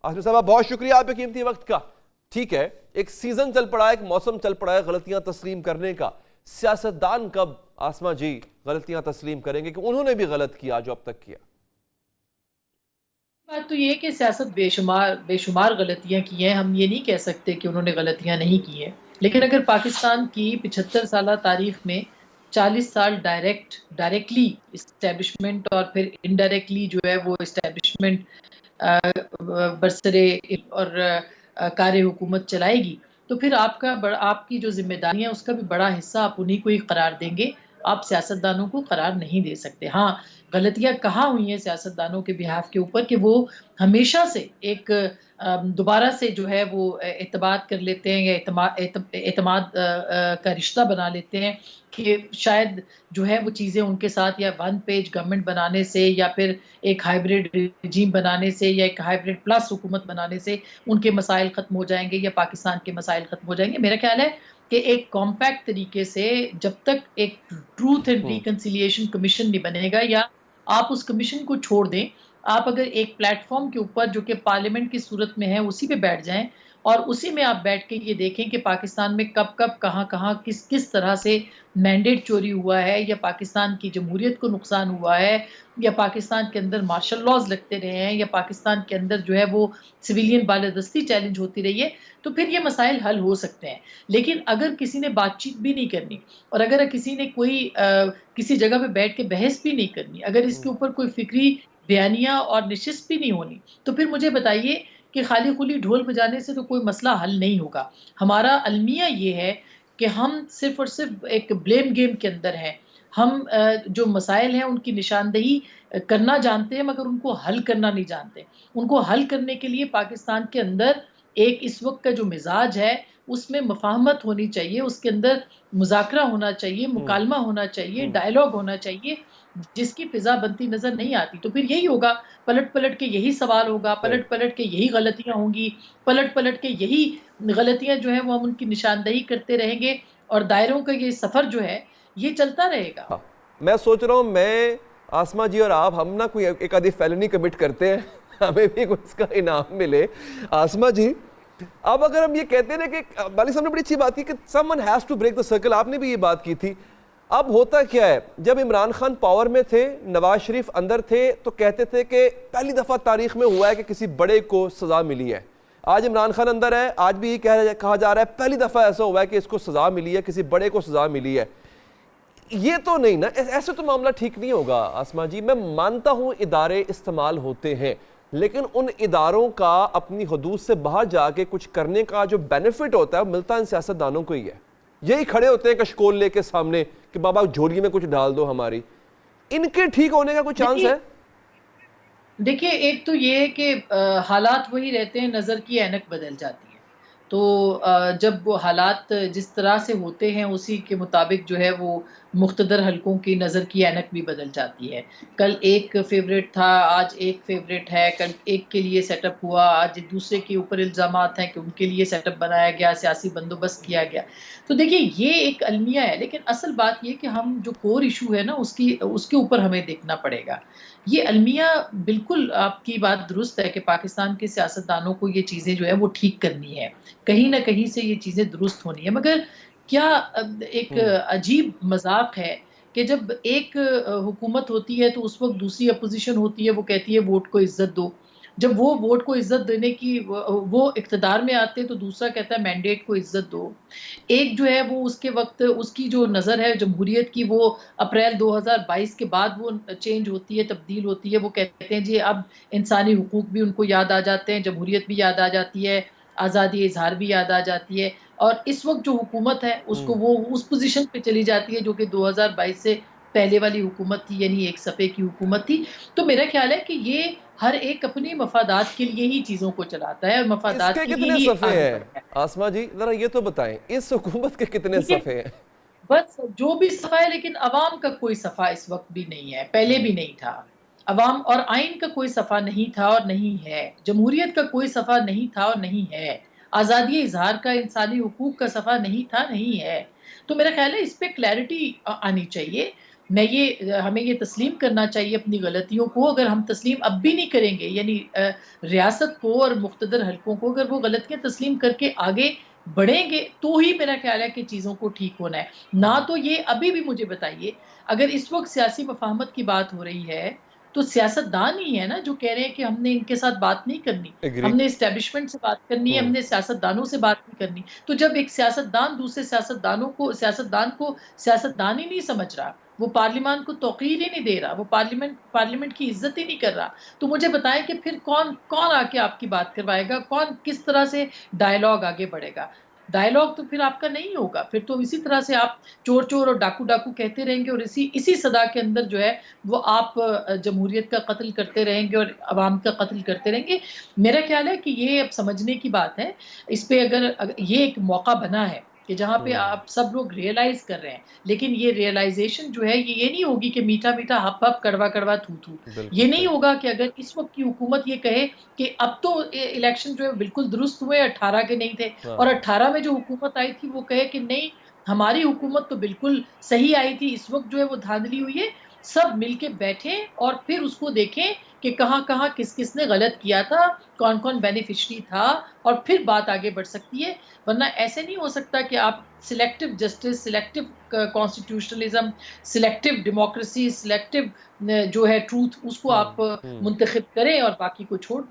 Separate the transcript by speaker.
Speaker 1: آصف صاحب بہت شکریہ آپ کے قیمتی وقت کا. ٹھیک ہے، ایک سیزن چل پڑا ہے، ایک موسم چل پڑا ہے غلطیاں تسلیم کرنے کا. سیاستدان کب آسمہ جی غلطیاں تسلیم کریں گے کہ انہوں نے بھی غلط کیا جو اب تک کیا؟
Speaker 2: بات تو یہ ہے کہ سیاست بے شمار غلطیاں کی ہیں. ہم یہ نہیں کہہ سکتے کہ انہوں نے غلطیاں نہیں کی ہیں، لیکن اگر پاکستان کی 75 سالہ تاریخ میں 40 سال ڈائریکٹلی اسٹیبلشمنٹ اور پھر انڈائریکٹلی جو ہے وہ اسٹیبلشمنٹ برسرے اور کار حکومت چلائے گی، تو پھر آپ کی جو ذمہ داری ہے اس کا بھی بڑا حصہ آپ انہیں کو ہی قرار دیں گے. آپ سیاستدانوں کو قرار نہیں دے سکتے. ہاں، غلطیاں کہاں ہوئی ہیں سیاستدانوں کے بہاف کے اوپر کہ وہ ہمیشہ سے ایک دوبارہ سے جو ہے وہ اعتماد کر لیتے ہیں یا اعتماد کا رشتہ بنا لیتے ہیں کہ شاید جو ہے وہ چیزیں ان کے ساتھ یا ون پیج گورنمنٹ بنانے سے یا پھر ایک ہائیبریڈ رجیم بنانے سے یا ایک ہائیبریڈ پلس حکومت بنانے سے ان کے مسائل ختم ہو جائیں گے یا پاکستان کے مسائل ختم ہو جائیں گے. میرا خیال ہے کہ ایک کمپیکٹ طریقے سے جب تک ایک ٹروتھ اینڈ ریکنسیلیشن کمیشن نہیں بنے گا یا آپ اس کمیشن کو چھوڑ دیں، آپ اگر ایک پلیٹ فارم کے اوپر جو کہ پارلیمنٹ کی صورت میں ہے اسی پہ بیٹھ جائیں اور اسی میں آپ بیٹھ کے یہ دیکھیں کہ پاکستان میں کب کب کہاں کس طرح سے مینڈیٹ چوری ہوا ہے یا پاکستان کی جمہوریت کو نقصان ہوا ہے یا پاکستان کے اندر مارشل لاز لگتے رہے ہیں یا پاکستان کے اندر جو ہے وہ سویلین بالادستی چیلنج ہوتی رہی ہے، تو پھر یہ مسائل حل ہو سکتے ہیں. لیکن اگر کسی نے بات چیت بھی نہیں کرنی اور اگر کسی نے کوئی کسی جگہ پہ بیٹھ کے بحث بھی نہیں کرنی، اگر اس کے اوپر کوئی فکری بیانیہ اور نشست بھی نہیں ہونی، تو پھر مجھے بتائیے کہ خالی خلی ڈھول بجانے سے تو کوئی مسئلہ حل نہیں ہوگا. ہمارا المیہ یہ ہے کہ ہم صرف اور صرف ایک بلیم گیم کے اندر ہیں. ہم جو مسائل ہیں ان کی نشاندہی کرنا جانتے ہیں مگر ان کو حل کرنا نہیں جانتے. ان کو حل کرنے کے لیے پاکستان کے اندر ایک اس وقت کا جو مزاج ہے اس میں مفاہمت ہونی چاہیے، اس کے اندر مذاکرہ ہونا چاہیے، مکالمہ ہونا چاہیے، ڈائلاگ ہونا چاہیے، جس کی فضا بنتی نظر نہیں آتی. تو پھر یہی ہوگا، پلٹ کے یہی سوال ہوگا، پلٹ کے یہی غلطیاں ہوں گی، پلٹ کے یہی غلطیاں جو ہیں وہ ہم ان کی نشاندہی کرتے رہیں گے اور دائروں کا یہ سفر جو ہے یہ چلتا رہے گا.
Speaker 1: میں سوچ رہا ہوں میں آسمہ جی اور آپ ہم نہ کوئی ایک آدھی فیلنی کمٹ کرتے ہیں، ہمیں بھی کوئی اس کا انعام ملے. آسمہ جی اب اگر ہم یہ کہتے ہیں کہ مالک صاحب نے بڑی اچھی بات کی کہ someone has to break the circle، آپ نے بھی یہ بات کی تھی. اب ہوتا کیا ہے، جب عمران خان پاور میں تھے، نواز شریف اندر تھے، تو کہتے تھے کہ پہلی دفعہ تاریخ میں ہوا ہے کہ کسی بڑے کو سزا ملی ہے. آج عمران خان اندر ہے، آج بھی یہ کہا جا رہا ہے پہلی دفعہ ایسا ہوا ہے کہ اس کو سزا ملی ہے، کسی بڑے کو سزا ملی ہے. یہ تو نہیں نا، ایسے تو معاملہ ٹھیک نہیں ہوگا. آسمہ جی میں مانتا ہوں ادارے استعمال ہوتے ہیں، لیکن ان اداروں کا اپنی حدود سے باہر جا کے کچھ کرنے کا جو بینیفٹ ہوتا ہے وہ ملتا ہے ان سیاستدانوں کو ہی ہے. یہی کھڑے ہوتے ہیں کشکول لے کے سامنے کہ بابا جھولی میں کچھ ڈال دو ہماری. ان کے ٹھیک ہونے کا کوئی چانس ہے؟
Speaker 2: دیکھیے ایک تو یہ ہے کہ حالات وہی رہتے ہیں، نظر کی اینک بدل جاتی ہے. تو جب وہ حالات جس طرح سے ہوتے ہیں اسی کے مطابق جو ہے وہ مقتدر حلقوں کی نظر کی اینک بھی بدل جاتی ہے. کل ایک فیوریٹ تھا، آج ایک فیوریٹ ہے، کل ایک کے لیے سیٹ اپ ہوا، آج دوسرے کے اوپر الزامات ہیں کہ ان کے لیے سیٹ اپ بنایا گیا، سیاسی بندوبست کیا گیا. تو دیکھیے یہ ایک المیہ ہے، لیکن اصل بات یہ کہ ہم جو کور ایشو ہے نا اس کے اوپر ہمیں دیکھنا پڑے گا. یہ المیہ بالکل آپ کی بات درست ہے کہ پاکستان کے سیاستدانوں کو یہ چیزیں جو ہے وہ ٹھیک کرنی ہے، کہیں نہ کہیں سے یہ چیزیں درست ہونی ہے. مگر کیا ایک عجیب مذاق ہے کہ جب ایک حکومت ہوتی ہے تو اس وقت دوسری اپوزیشن ہوتی ہے، وہ کہتی ہے ووٹ کو عزت دو. جب وہ ووٹ کو عزت دینے کی وہ اقتدار میں آتے تو دوسرا کہتا ہے مینڈیٹ کو عزت دو. ایک جو ہے وہ اس کے وقت اس کی جو نظر ہے جمہوریت کی وہ اپریل 2022 کے بعد وہ چینج ہوتی ہے، تبدیل ہوتی ہے. وہ کہتے ہیں جی اب انسانی حقوق بھی ان کو یاد آ جاتے ہیں، جمہوریت بھی یاد آ جاتی ہے، آزادی اظہار بھی یاد آ جاتی ہے. اور اس وقت جو حکومت ہے اس کو وہ اس پوزیشن پہ چلی جاتی ہے جو کہ 2022 سے پہلے والی حکومت تھی، یعنی ایک صفحے کی حکومت تھی. تو میرا خیال ہے کہ یہ ہر ایک اپنی مفادات کے لیے ہی چیزوں کو چلاتا ہے اور
Speaker 1: اس
Speaker 2: مفادات
Speaker 1: کے
Speaker 2: کے لیے
Speaker 1: کتنے
Speaker 2: ہی
Speaker 1: صفحے
Speaker 2: آگے
Speaker 1: ہیں
Speaker 2: بڑھتا ہے.
Speaker 1: آسمہ جی، ذرا یہ تو بتائیں اس حکومت کے کتنے
Speaker 2: ٹھیک ہے،
Speaker 1: صفحے ہیں؟
Speaker 2: بس جو بھی صفحہ ہے، لیکن عوام کا کوئی صفحہ اس وقت بھی نہیں ہے، پہلے بھی نہیں تھا. عوام اور آئین کا کوئی صفحہ نہیں تھا اور نہیں ہے، جمہوریت کا کوئی صفحہ نہیں تھا اور نہیں ہے، آزادی اظہار کا، انسانی حقوق کا صفحہ نہیں تھا، نہیں ہے. تو میرا خیال ہے اس پہ کلیئرٹی آنی چاہیے. ہمیں یہ تسلیم کرنا چاہیے اپنی غلطیوں کو. اگر ہم تسلیم اب بھی نہیں کریں گے، یعنی ریاست کو اور مقتدر حلقوں کو اگر وہ غلطیاں تسلیم کر کے آگے بڑھیں گے تو ہی میرا خیال ہے کہ چیزوں کو ٹھیک ہونا ہے. نہ تو یہ ابھی بھی مجھے بتائیے، اگر اس وقت سیاسی مفاہمت کی بات ہو رہی ہے تو سیاست دان ہی ہے نا جو کہہ رہے ہیں کہ ہم نے ان کے ساتھ بات نہیں کرنی،
Speaker 1: ایگری.
Speaker 2: ہم نے اسٹیبلشمنٹ سے بات کرنی ہے، ہم نے سیاست دانوں سے بات نہیں کرنی. تو جب ایک سیاست دان دوسرے سیاست دان کو سیاست دان ہی نہیں سمجھ رہا، وہ پارلیمان کو توقیر ہی نہیں دے رہا، وہ پارلیمنٹ کی عزت ہی نہیں کر رہا، تو مجھے بتائیں کہ پھر کون آ کے آپ کی بات کروائے گا، کون کس طرح سے ڈائیلاگ آگے بڑھے گا؟ ڈائیلاگ تو پھر آپ کا نہیں ہوگا، پھر تو اسی طرح سے آپ چور چور اور ڈاکو ڈاکو کہتے رہیں گے، اور اسی صدا کے اندر جو ہے وہ آپ جمہوریت کا قتل کرتے رہیں گے اور عوام کا قتل کرتے رہیں گے. میرا خیال ہے کہ یہ اب سمجھنے کی بات ہے. اس پہ اگر یہ ایک موقع بنا ہے کہ جہاں پہ آپ سب لوگ ریئلائز کر رہے ہیں، لیکن یہ ریئلائزیشن جو ہے یہ نہیں ہوگی کہ میٹھا میٹھا ہپ ہپ کڑوا کڑوا تھو تھو.
Speaker 1: بالکل
Speaker 2: یہ نہیں
Speaker 1: صحیح.
Speaker 2: ہوگا کہ اگر اس وقت کی حکومت یہ کہے کہ اب تو الیکشن جو ہے بالکل درست ہوئے، 18 کے نہیں تھے،
Speaker 1: ہاں.
Speaker 2: اور 18 میں جو حکومت آئی تھی وہ کہے کہ نہیں ہماری حکومت تو بالکل صحیح آئی تھی، اس وقت جو ہے وہ دھاندلی ہوئی ہے. سب مل کے بیٹھیں اور پھر اس کو دیکھیں کہ کہاں کہاں کس کس نے غلط کیا تھا، کون کون بینیفیشری تھا، اور پھر بات آگے بڑھ سکتی ہے. ورنہ ایسے نہیں ہو سکتا کہ آپ selective justice, selective constitutionalism, selective democracy, selective جو ہے ٹروتھ، اس کو آپ منتخب کریں اور باقی کو چھوڑ دیں.